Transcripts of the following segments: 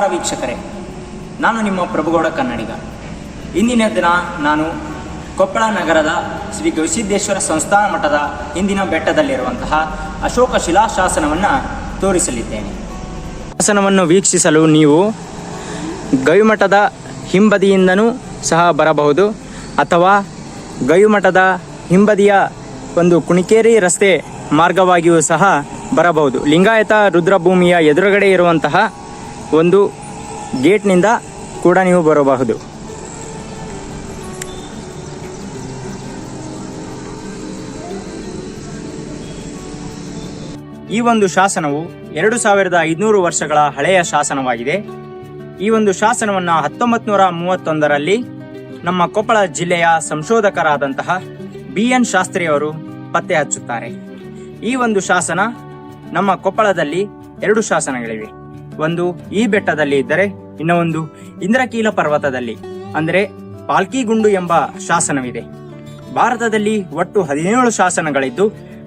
ನಮಸ್ಕಾರ ವೀಕ್ಷಕರೇ, ನಾನು ನಿಮ್ಮ ಪ್ರಭುಗೌಡ ಕನ್ನಡಿಗ. ಇಂದಿನ ದಿನ ನಾನು ಕೊಪ್ಪಳ ನಗರದ ಶ್ರೀ ಗವಿಸಿದ್ದೇಶ್ವರ ಸಂಸ್ಥಾನ ಮಠದ ಹಿಂದಿನ ಬೆಟ್ಟದಲ್ಲಿರುವಂತಹ ಅಶೋಕ ಶಿಲಾಶಾಸನವನ್ನು ತೋರಿಸಲಿದ್ದೇನೆ. ಶಾಸನವನ್ನು ವೀಕ್ಷಿಸಲು ನೀವು ಗವಿಮಠದ ಹಿಂಬದಿಯಿಂದನೂ ಸಹ ಬರಬಹುದು, ಅಥವಾ ಗವಿಮಠದ ಹಿಂಬದಿಯ ಒಂದು ಕುಣಿಕೇರಿ ರಸ್ತೆ ಮಾರ್ಗವಾಗಿಯೂ ಸಹ ಬರಬಹುದು. ಲಿಂಗಾಯತ ರುದ್ರಭೂಮಿಯ ಎದುರುಗಡೆ ಇರುವಂತಹ ಒಂದು ಗೇಟ್ನಿಂದ ಕೂಡ ನೀವು ಬರಬಹುದು. ಈ ಒಂದು ಶಾಸನವು 2500 ವರ್ಷಗಳ ಹಳೆಯ ಶಾಸನವಾಗಿದೆ. ಈ ಒಂದು ಶಾಸನವನ್ನು 1931ರಲ್ಲಿ ನಮ್ಮ ಕೊಪ್ಪಳ ಜಿಲ್ಲೆಯ ಸಂಶೋಧಕರಾದಂತಹ BN ಶಾಸ್ತ್ರಿಯವರು ಪತ್ತೆ ಹಚ್ಚುತ್ತಾರೆ. ಈ ಒಂದು ಶಾಸನ ನಮ್ಮ ಕೊಪ್ಪಳದಲ್ಲಿ 2 ಶಾಸನಗಳಿವೆ. ಒಂದು ಈ ಬೆಟ್ಟದಲ್ಲಿ ಇದ್ದರೆ ಇನ್ನೊಂದು ಇಂದ್ರಕೀಲ ಪರ್ವತದಲ್ಲಿ, ಅಂದರೆ ಪಾಲ್ಕಿಗುಂಡು ಎಂಬ ಶಾಸನವಿದೆ. ಭಾರತದಲ್ಲಿ ಒಟ್ಟು 17 ಶಾಸನಗಳಿದ್ದು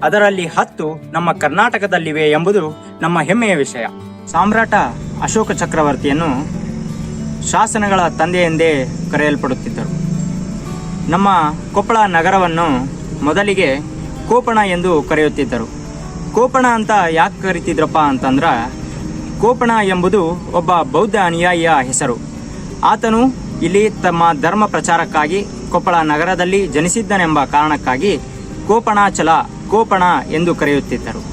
ಅದರಲ್ಲಿ 10 ನಮ್ಮ ಕರ್ನಾಟಕದಲ್ಲಿವೆ ಎಂಬುದು ನಮ್ಮ ಹೆಮ್ಮೆಯ ವಿಷಯ. ಸಾಮ್ರಾಟ ಅಶೋಕ ಚಕ್ರವರ್ತಿಯನ್ನು ಶಾಸನಗಳ ತಂದೆ ಎಂದೇ ಕರೆಯಲ್ಪಡುತ್ತಿದ್ದರು. ನಮ್ಮ ಕೊಪ್ಪಳ ನಗರವನ್ನು ಮೊದಲಿಗೆ ಕೋಪಣ ಎಂದು ಕರೆಯುತ್ತಿದ್ದರು. ಕೋಪಣ ಅಂತ ಯಾಕೆ ಕರಿತಿದ್ರಪ್ಪ ಅಂತಂದ್ರೆ, ಕೋಪಣ ಎಂಬುದು ಒಬ್ಬ ಬೌದ್ಧ ಅನುಯಾಯಿಯ ಹೆಸರು. ಆತನು ಇಲ್ಲಿ ತಮ್ಮ ಧರ್ಮ ಪ್ರಚಾರಕ್ಕಾಗಿ ಕೊಪ್ಪಳ ನಗರದಲ್ಲಿ ಜನಿಸಿದ್ದನೆಂಬ ಕಾರಣಕ್ಕಾಗಿ ಕೋಪಣಾಚಲ, ಕೋಪಣ ಎಂದು ಕರೆಯುತ್ತಿದ್ದರು.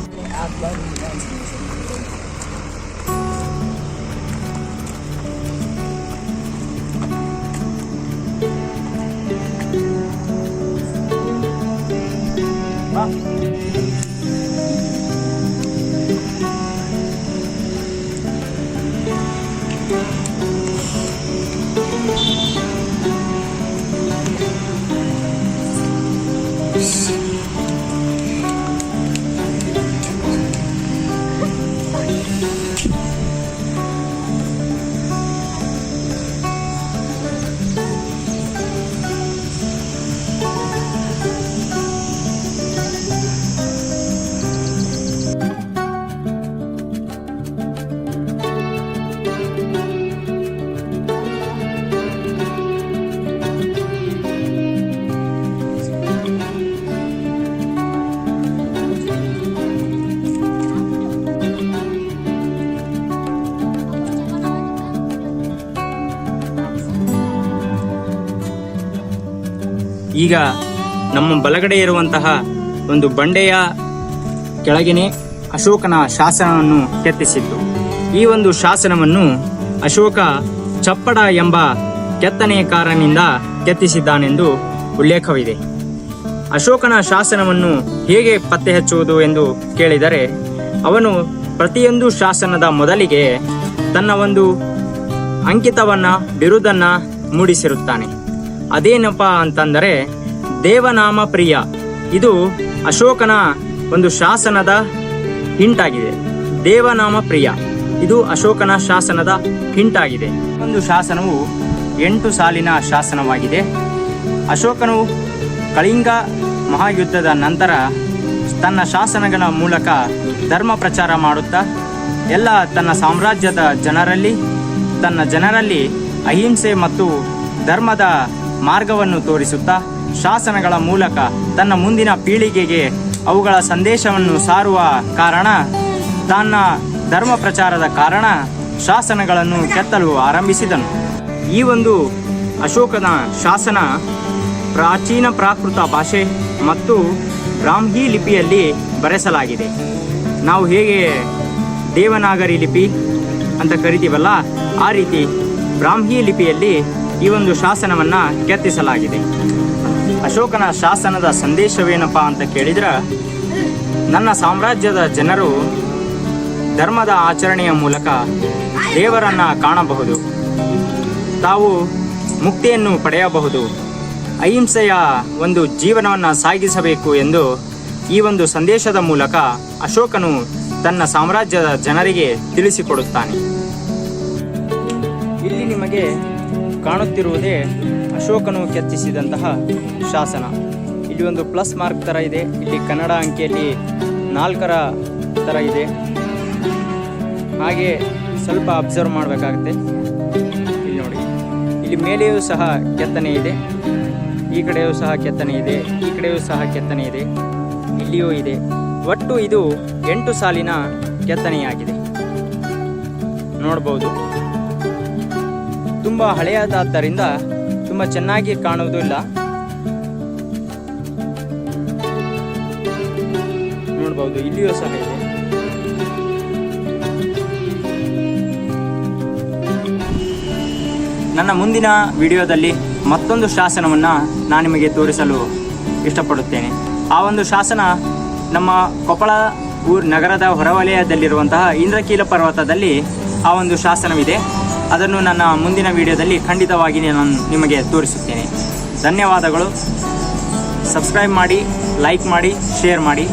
ಈಗ ನಮ್ಮ ಬಲಗಡೆ ಇರುವಂತಹ ಒಂದು ಬಂಡೆಯ ಕೆಳಗಿನೇ ಅಶೋಕನ ಶಾಸನವನ್ನು ಕೆತ್ತಿಸಿದ್ದು. ಈ ಒಂದು ಶಾಸನವನ್ನು ಅಶೋಕ ಚಪ್ಪಡ ಎಂಬ ಕೆತ್ತನೆಕಾರನಿಂದ ಕೆತ್ತಿಸಿದ್ದಾನೆಂದು ಉಲ್ಲೇಖವಿದೆ. ಅಶೋಕನ ಶಾಸನವನ್ನು ಹೇಗೆ ಪತ್ತೆ ಹಚ್ಚುವುದು ಎಂದು ಕೇಳಿದರೆ, ಅವನು ಪ್ರತಿಯೊಂದು ಶಾಸನದ ಮೊದಲಿಗೆ ತನ್ನ ಒಂದು ಅಂಕಿತವನ್ನ, ಬಿರುದನ್ನ ಮೂಡಿಸಿರುತ್ತಾನೆ. ಅದೇನಪ್ಪ ಅಂತಂದರೆ ದೇವನಾಮ ಪ್ರಿಯ. ಇದು ಅಶೋಕನ ಒಂದು ಶಾಸನದ ಹಿಂಟಾಗಿದೆ. ದೇವನಾಮ ಪ್ರಿಯ ಇದು ಅಶೋಕನ ಶಾಸನದ ಹಿಂಟಾಗಿದೆ. ಒಂದು ಶಾಸನವು 8 ಸಾಲಿನ ಶಾಸನವಾಗಿದೆ. ಅಶೋಕನು ಕಳಿಂಗ ಮಹಾಯುದ್ಧದ ನಂತರ ತನ್ನ ಶಾಸನಗಳ ಮೂಲಕ ಧರ್ಮ ಪ್ರಚಾರ ಮಾಡುತ್ತಾ ಎಲ್ಲ ತನ್ನ ಸಾಮ್ರಾಜ್ಯದ ಜನರಲ್ಲಿ ಅಹಿಂಸೆ ಮತ್ತು ಧರ್ಮದ ಮಾರ್ಗವನ್ನು ತೋರಿಸುತ್ತಾ ಶಾಸನಗಳ ಮೂಲಕ ತನ್ನ ಮುಂದಿನ ಪೀಳಿಗೆಗೆ ಅವುಗಳ ಸಂದೇಶವನ್ನು ಸಾರುವ ಕಾರಣ, ತನ್ನ ಧರ್ಮ ಪ್ರಚಾರದ ಕಾರಣ ಶಾಸನಗಳನ್ನು ಕೆತ್ತಲು ಆರಂಭಿಸಿದನು. ಈ ಒಂದು ಅಶೋಕನ ಶಾಸನ ಪ್ರಾಚೀನ ಪ್ರಾಕೃತ ಭಾಷೆ ಮತ್ತು ಬ್ರಾಹ್ಮಿ ಲಿಪಿಯಲ್ಲಿ ಬರೆಸಲಾಗಿದೆ. ನಾವು ಹೇಗೆ ದೇವನಾಗರಿ ಲಿಪಿ ಅಂತ ಕರಿತೀವಲ್ಲ, ಆ ರೀತಿ ಬ್ರಾಹ್ಮಿ ಲಿಪಿಯಲ್ಲಿ ಈ ಒಂದು ಶಾಸನವನ್ನು ಕೆತ್ತಿಸಲಾಗಿದೆ. ಅಶೋಕನ ಶಾಸನದ ಸಂದೇಶವೇನಪ್ಪ ಅಂತ ಕೇಳಿದ್ರೆ, ನನ್ನ ಸಾಮ್ರಾಜ್ಯದ ಜನರು ಧರ್ಮದ ಆಚರಣೆಯ ಮೂಲಕ ದೇವರನ್ನು ಕಾಣಬಹುದು, ತಾವು ಮುಕ್ತಿಯನ್ನು ಪಡೆಯಬಹುದು, ಅಹಿಂಸೆಯ ಒಂದು ಜೀವನವನ್ನು ಸಾಗಿಸಬೇಕು ಎಂದು ಈ ಒಂದು ಸಂದೇಶದ ಮೂಲಕ ಅಶೋಕನು ತನ್ನ ಸಾಮ್ರಾಜ್ಯದ ಜನರಿಗೆ ತಿಳಿಸಿಕೊಡುತ್ತಾನೆ. ಇಲ್ಲಿ ನಿಮಗೆ ಕಾಣುತ್ತಿರುವುದೇ ಅಶೋಕನು ಕೆತ್ತಿಸಿದಂತಹ ಶಾಸನ. ಇಲ್ಲಿ ಒಂದು ಪ್ಲಸ್ ಮಾರ್ಕ್ ಥರ ಇದೆ, ಇಲ್ಲಿ ಕನ್ನಡ ಅಂಕಿಯಲ್ಲಿ 4ರ ಥರ ಇದೆ. ಹಾಗೆ ಸ್ವಲ್ಪ ಅಬ್ಸರ್ವ್ ಮಾಡಬೇಕಾಗುತ್ತೆ. ಇಲ್ಲಿ ನೋಡಿ, ಇಲ್ಲಿ ಮೇಲೆಯೂ ಸಹ ಕೆತ್ತನೆ ಇದೆ, ಈ ಕಡೆಯೂ ಸಹ ಕೆತ್ತನೆ ಇದೆ, ಈ ಕಡೆಯೂ ಸಹ ಕೆತ್ತನೆ ಇದೆ, ಇಲ್ಲಿಯೂ ಇದೆ. ಒಟ್ಟು ಇದು 8 ಸಾಲಿನ ಕೆತ್ತನೆಯಾಗಿದೆ. ನೋಡ್ಬೋದು, ತುಂಬ ಹಳೆಯದಾದ್ದರಿಂದ ತುಂಬ ಚೆನ್ನಾಗಿ ಕಾಣುವುದಿಲ್ಲ. ನೋಡ್ಬೋದು, ಇಲ್ಲಿಯೂ ಸಹ ಇದೆ. ನನ್ನ ಮುಂದಿನ ವಿಡಿಯೋದಲ್ಲಿ ಮತ್ತೊಂದು ಶಾಸನವನ್ನು ನಾನು ನಿಮಗೆ ತೋರಿಸಲು ಇಷ್ಟಪಡುತ್ತೇನೆ. ಆ ಒಂದು ಶಾಸನ ನಮ್ಮ ಕೊಪ್ಪಳ ನಗರದ ಹೊರವಲಯದಲ್ಲಿರುವಂತಹ ಇಂದ್ರಕೀಲ ಪರ್ವತದಲ್ಲಿ ಆ ಒಂದು ಶಾಸನವಿದೆ. ಅದನ್ನು ನನ್ನ ಮುಂದಿನ ವಿಡಿಯೋದಲ್ಲಿ ಖಂಡಿತವಾಗಿ ನಾನು ನಿಮಗೆ ತೋರಿಸುತ್ತೇನೆ. ಧನ್ಯವಾದಗಳು. ಸಬ್ಸ್ಕ್ರೈಬ್ ಮಾಡಿ, ಲೈಕ್ ಮಾಡಿ, ಶೇರ್ ಮಾಡಿ.